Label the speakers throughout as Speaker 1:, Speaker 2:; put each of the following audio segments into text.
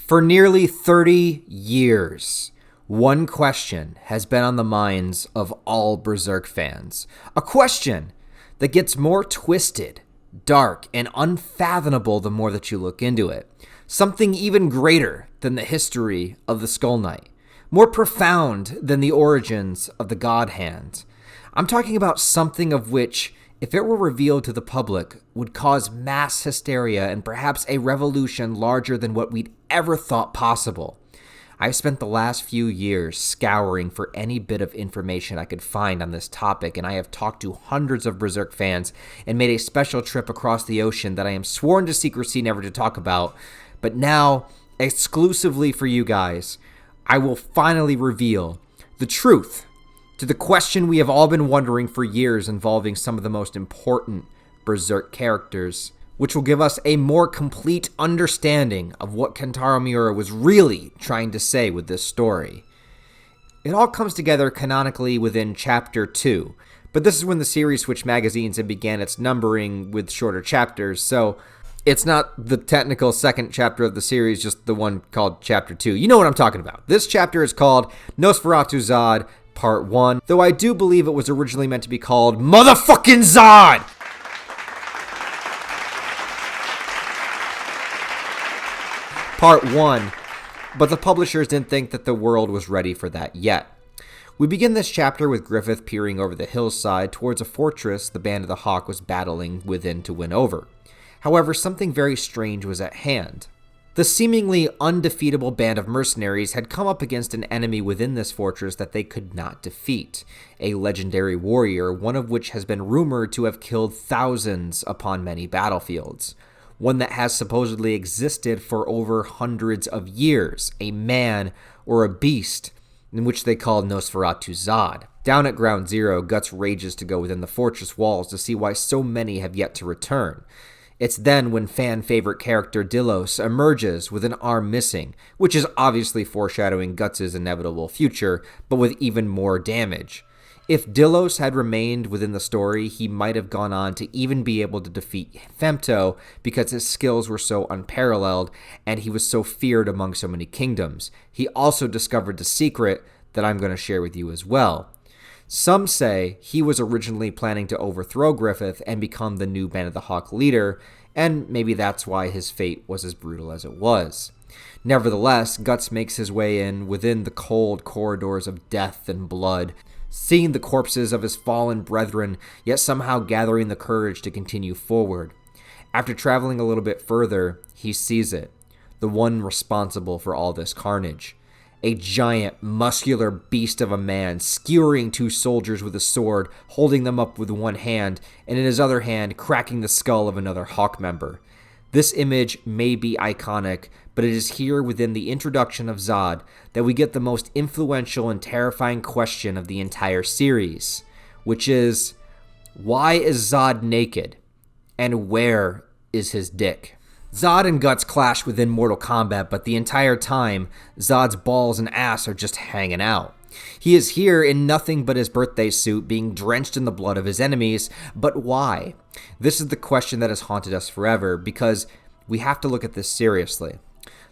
Speaker 1: For nearly 30 years, one question has been on the minds of all Berserk fans. A question that gets more twisted, dark, and unfathomable the more that you look into it. Something even greater than the history of the Skull Knight. More profound than the origins of the God Hand. I'm talking about something of which, if it were revealed to the public, would cause mass hysteria and perhaps a revolution larger than what we'd ever thought possible. I've spent the last few years scouring for any bit of information I could find on this topic, and I have talked to hundreds of Berserk fans and made a special trip across the ocean that I am sworn to secrecy never to talk about. But now, exclusively for you guys, I will finally reveal the truth to the question we have all been wondering for years involving some of the most important Berserk characters, which will give us a more complete understanding of what Kentaro Miura was really trying to say with this story. It all comes together canonically within Chapter 2, but this is when the series switched magazines and began its numbering with shorter chapters, so it's not the technical second chapter of the series, just the one called Chapter 2. You know what I'm talking about. This chapter is called Nosferatu Zod Part 1, though I do believe it was originally meant to be called Motherfucking Zod! Part 1, but the publishers didn't think that the world was ready for that yet. We begin this chapter with Griffith peering over the hillside towards a fortress the Band of the Hawk was battling within to win over. However, something very strange was at hand. The seemingly undefeatable band of mercenaries had come up against an enemy within this fortress that they could not defeat, a legendary warrior, one of which has been rumored to have killed thousands upon many battlefields. One that has supposedly existed for over hundreds of years, a man or a beast, in which they call Nosferatu Zod. Down at Ground Zero, Guts rages to go within the fortress walls to see why so many have yet to return. It's then when fan-favorite character Dilos emerges with an arm missing, which is obviously foreshadowing Guts' inevitable future, but with even more damage. If Dilos had remained within the story, he might have gone on to even be able to defeat Femto because his skills were so unparalleled and he was so feared among so many kingdoms. He also discovered the secret that I'm going to share with you as well. Some say he was originally planning to overthrow Griffith and become the new Band of the Hawk leader, and maybe that's why his fate was as brutal as it was. Nevertheless, Guts makes his way in within the cold corridors of death and blood, seeing the corpses of his fallen brethren, yet somehow gathering the courage to continue forward. After traveling a little bit further, he sees it, the one responsible for all this carnage. A giant, muscular beast of a man, skewering two soldiers with a sword, holding them up with one hand, and in his other hand, cracking the skull of another Hawk member. This image may be iconic, but it is here within the introduction of Zod that we get the most influential and terrifying question of the entire series, which is, why is Zod naked? And where is his dick? Zod and Guts clash within Mortal Kombat, but the entire time, Zod's balls and ass are just hanging out. He is here in nothing but his birthday suit, being drenched in the blood of his enemies, but why? This is the question that has haunted us forever, because we have to look at this seriously.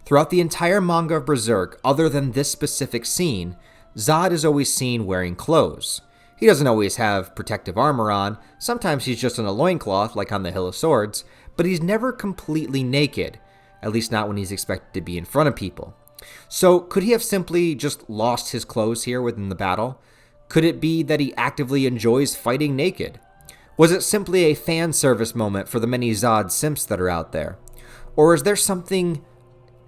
Speaker 1: Throughout the entire manga of Berserk, other than this specific scene, Zod is always seen wearing clothes. He doesn't always have protective armor on, sometimes he's just in a loincloth like on the Hill of Swords, but he's never completely naked, at least not when he's expected to be in front of people. So could he have simply just lost his clothes here within the battle? Could it be that he actively enjoys fighting naked? Was it simply a fan service moment for the many Zod simps that are out there? Or is there something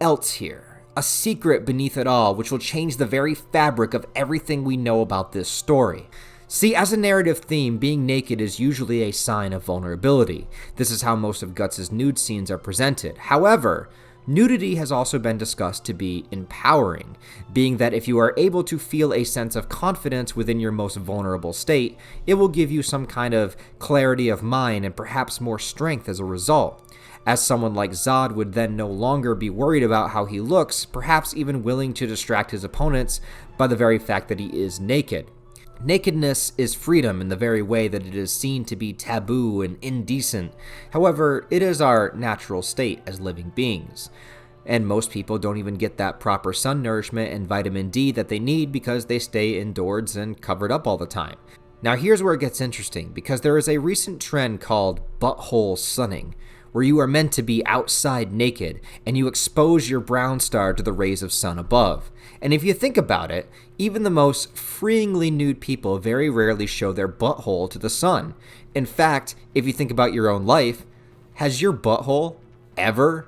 Speaker 1: else here? A secret beneath it all which will change the very fabric of everything we know about this story? See, as a narrative theme, being naked is usually a sign of vulnerability. This is how most of Guts' nude scenes are presented. However, nudity has also been discussed to be empowering, being that if you are able to feel a sense of confidence within your most vulnerable state, it will give you some kind of clarity of mind and perhaps more strength as a result. As someone like Zod would then no longer be worried about how he looks, perhaps even willing to distract his opponents by the very fact that he is naked. Nakedness is freedom in the very way that it is seen to be taboo and indecent. However, it is our natural state as living beings. And most people don't even get that proper sun nourishment and vitamin D that they need because they stay indoors and covered up all the time. Now here's where it gets interesting, because there is a recent trend called butthole sunning, where you are meant to be outside naked and you expose your brown star to the rays of sun above. And if you think about it, even the most freeingly nude people very rarely show their butthole to the sun. In fact, if you think about your own life, has your butthole ever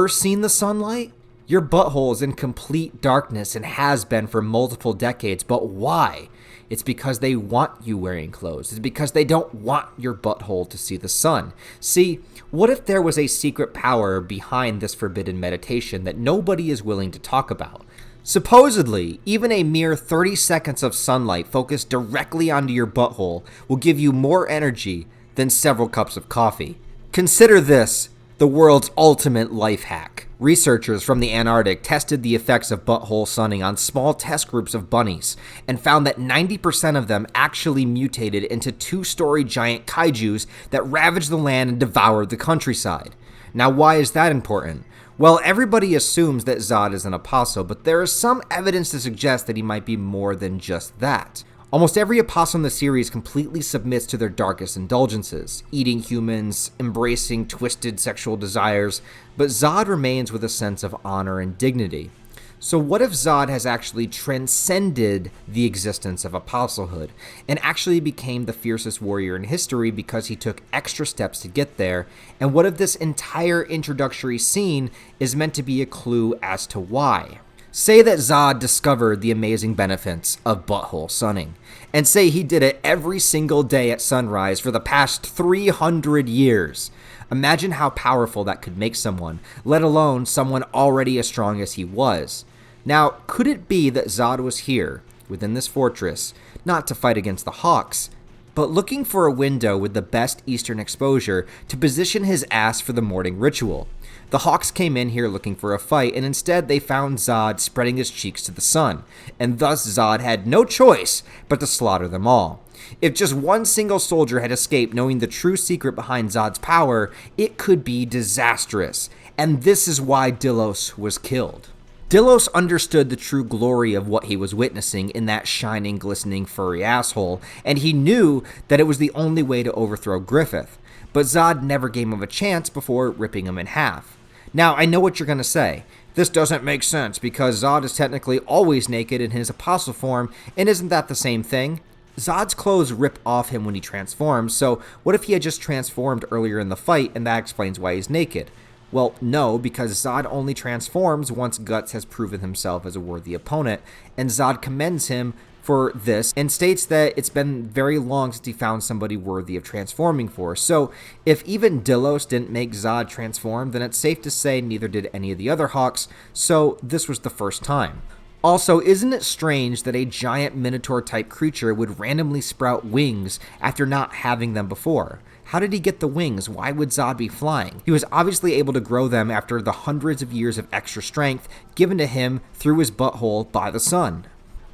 Speaker 1: seen the sunlight? Your butthole is in complete darkness and has been for multiple decades, but why? It's because they want you wearing clothes. It's because they don't want your butthole to see the sun. See, what if there was a secret power behind this forbidden meditation that nobody is willing to talk about? Supposedly, even a mere 30 seconds of sunlight focused directly onto your butthole will give you more energy than several cups of coffee. Consider this the world's ultimate life hack. Researchers from the Antarctic tested the effects of butthole sunning on small test groups of bunnies and found that 90% of them actually mutated into 2-story giant kaijus that ravaged the land and devoured the countryside. Now, why is that important? Well, everybody assumes that Zod is an apostle, but there is some evidence to suggest that he might be more than just that. Almost every apostle in the series completely submits to their darkest indulgences, eating humans, embracing twisted sexual desires, but Zod remains with a sense of honor and dignity. So what if Zod has actually transcended the existence of apostlehood and actually became the fiercest warrior in history because he took extra steps to get there? And what if this entire introductory scene is meant to be a clue as to why? Say that Zod discovered the amazing benefits of butthole sunning, and say he did it every single day at sunrise for the past 300 years. Imagine how powerful that could make someone, let alone someone already as strong as he was. Now, could it be that Zod was here, within this fortress, not to fight against the Hawks, but looking for a window with the best eastern exposure to position his ass for the morning ritual? The Hawks came in here looking for a fight, and instead they found Zod spreading his cheeks to the sun, and thus Zod had no choice but to slaughter them all. If just one single soldier had escaped knowing the true secret behind Zod's power, it could be disastrous, and this is why Delos was killed. Delos understood the true glory of what he was witnessing in that shining, glistening, furry asshole, and he knew that it was the only way to overthrow Griffith, but Zod never gave him a chance before ripping him in half. Now, I know what you're going to say. This doesn't make sense because Zod is technically always naked in his apostle form, and isn't that the same thing? Zod's clothes rip off him when he transforms, so what if he had just transformed earlier in the fight and that explains why he's naked? Well, no, because Zod only transforms once Guts has proven himself as a worthy opponent, and Zod commends him for this and states that it's been very long since he found somebody worthy of transforming for. So if even Delos didn't make Zod transform, then it's safe to say neither did any of the other Hawks, so this was the first time. Also, isn't it strange that a giant Minotaur-type creature would randomly sprout wings after not having them before? How did he get the wings? Why would Zod be flying? He was obviously able to grow them after the hundreds of years of extra strength given to him through his butthole by the sun.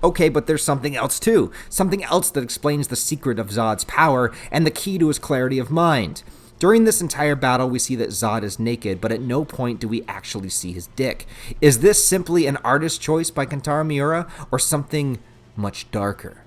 Speaker 1: Okay, but there's something else too. Something else that explains the secret of Zod's power and the key to his clarity of mind. During this entire battle, we see that Zod is naked, but at no point do we actually see his dick. Is this simply an artist's choice by Kentaro Miura, or something much darker?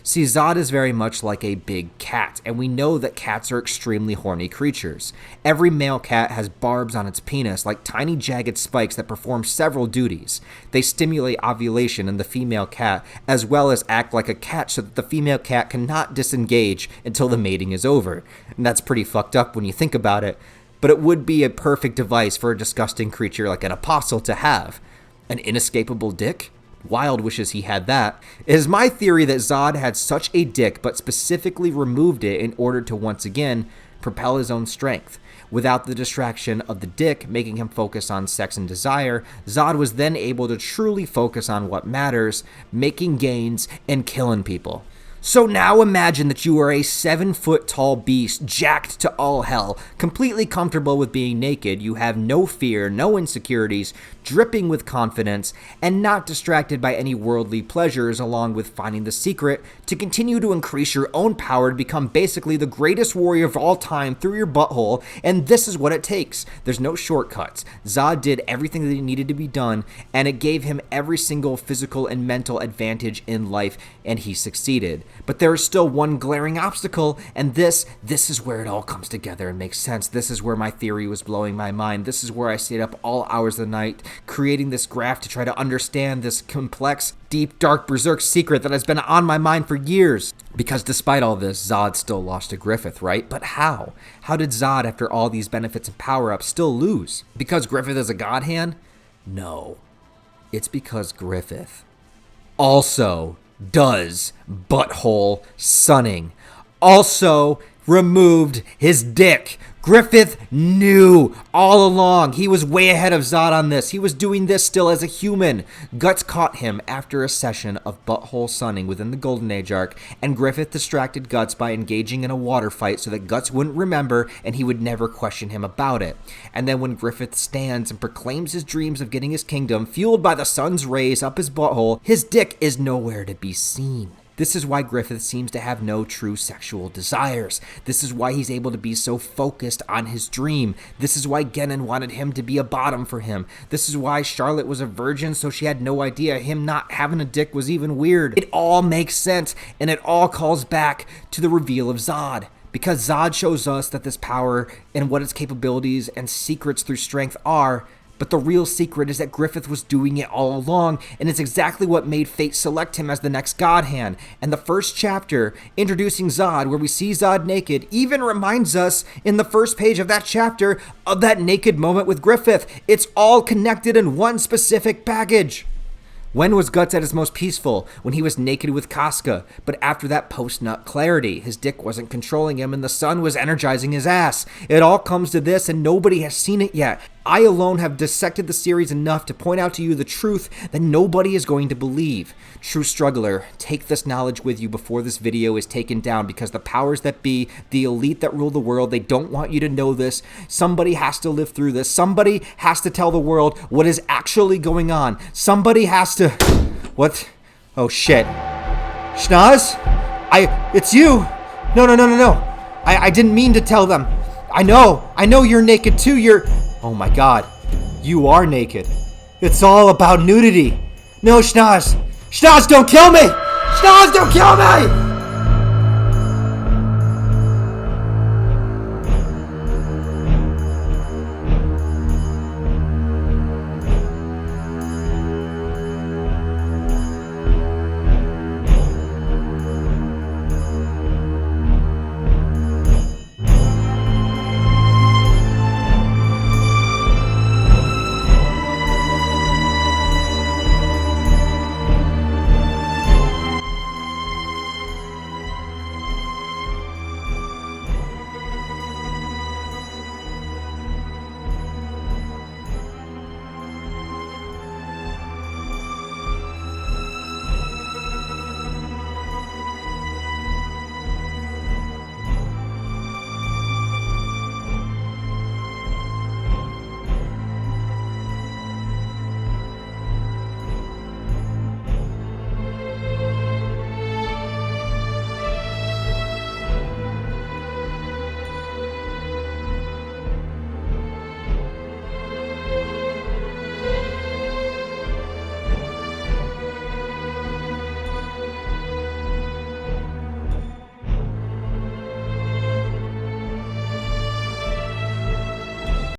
Speaker 1: See, Zod is very much like a big cat, and we know that cats are extremely horny creatures. Every male cat has barbs on its penis, like tiny jagged spikes that perform several duties. They stimulate ovulation in the female cat, as well as act like a catch so that the female cat cannot disengage until the mating is over. And that's pretty fucked up when you think about it, but it would be a perfect device for a disgusting creature like an apostle to have. An inescapable dick? Wild wishes he had that. It is my theory that Zod had such a dick but specifically removed it in order to once again propel his own strength. Without the distraction of the dick making him focus on sex and desire, Zod was then able to truly focus on what matters, making gains and killing people. So now imagine that you are a 7-foot-tall beast, jacked to all hell, completely comfortable with being naked. You have no fear, no insecurities, dripping with confidence, and not distracted by any worldly pleasures, along with finding the secret to continue to increase your own power to become basically the greatest warrior of all time through your butthole. And this is what it takes. There's no shortcuts. Zod did everything that needed to be done, and it gave him every single physical and mental advantage in life, and he succeeded. But there is still one glaring obstacle, and this is where it all comes together and makes sense. This is where my theory was blowing my mind. This is where I stayed up all hours of the night creating this graph to try to understand this complex, deep, dark Berserk secret that has been on my mind for years. Because despite all this, Zod still lost to Griffith, right? But how? How did Zod, after all these benefits and power-ups, still lose? Because Griffith is a god hand? No. It's because Griffith also does butthole sunning. Also removed his dick. Griffith knew all along. He was way ahead of Zod on this. He was doing this still as a human. Guts caught him after a session of butthole sunning within the Golden Age arc, and Griffith distracted Guts by engaging in a water fight so that Guts wouldn't remember and he would never question him about it. And then when Griffith stands and proclaims his dreams of getting his kingdom, fueled by the sun's rays up his butthole, his dick is nowhere to be seen. This is why Griffith seems to have no true sexual desires. This is why he's able to be so focused on his dream. This is why Gennon wanted him to be a bottom for him. This is why Charlotte was a virgin, so she had no idea him not having a dick was even weird. It all makes sense, and it all calls back to the reveal of Zod. Because Zod shows us that this power and what its capabilities and secrets through strength are. But the real secret is that Griffith was doing it all along, and it's exactly what made fate select him as the next God Hand. And the first chapter, introducing Zod, where we see Zod naked, even reminds us in the first page of that chapter of that naked moment with Griffith. It's all connected in one specific package. When was Guts at his most peaceful? When he was naked with Casca. But after that post-nut clarity, his dick wasn't controlling him and the sun was energizing his ass. It all comes to this and nobody has seen it yet. I alone have dissected the series enough to point out to you the truth that nobody is going to believe. True struggler, take this knowledge with you before this video is taken down, because the powers that be, the elite that rule the world, they don't want you to know this. Somebody has to live through this. Somebody has to tell the world what is actually going on. Somebody has to... What? Oh shit. Schnoz? It's you! No. I didn't mean to tell them. I know you're naked too. Oh my god. You are naked. It's all about nudity. No, Schnoz. Schnoz, don't kill me! Schnoz, don't kill me!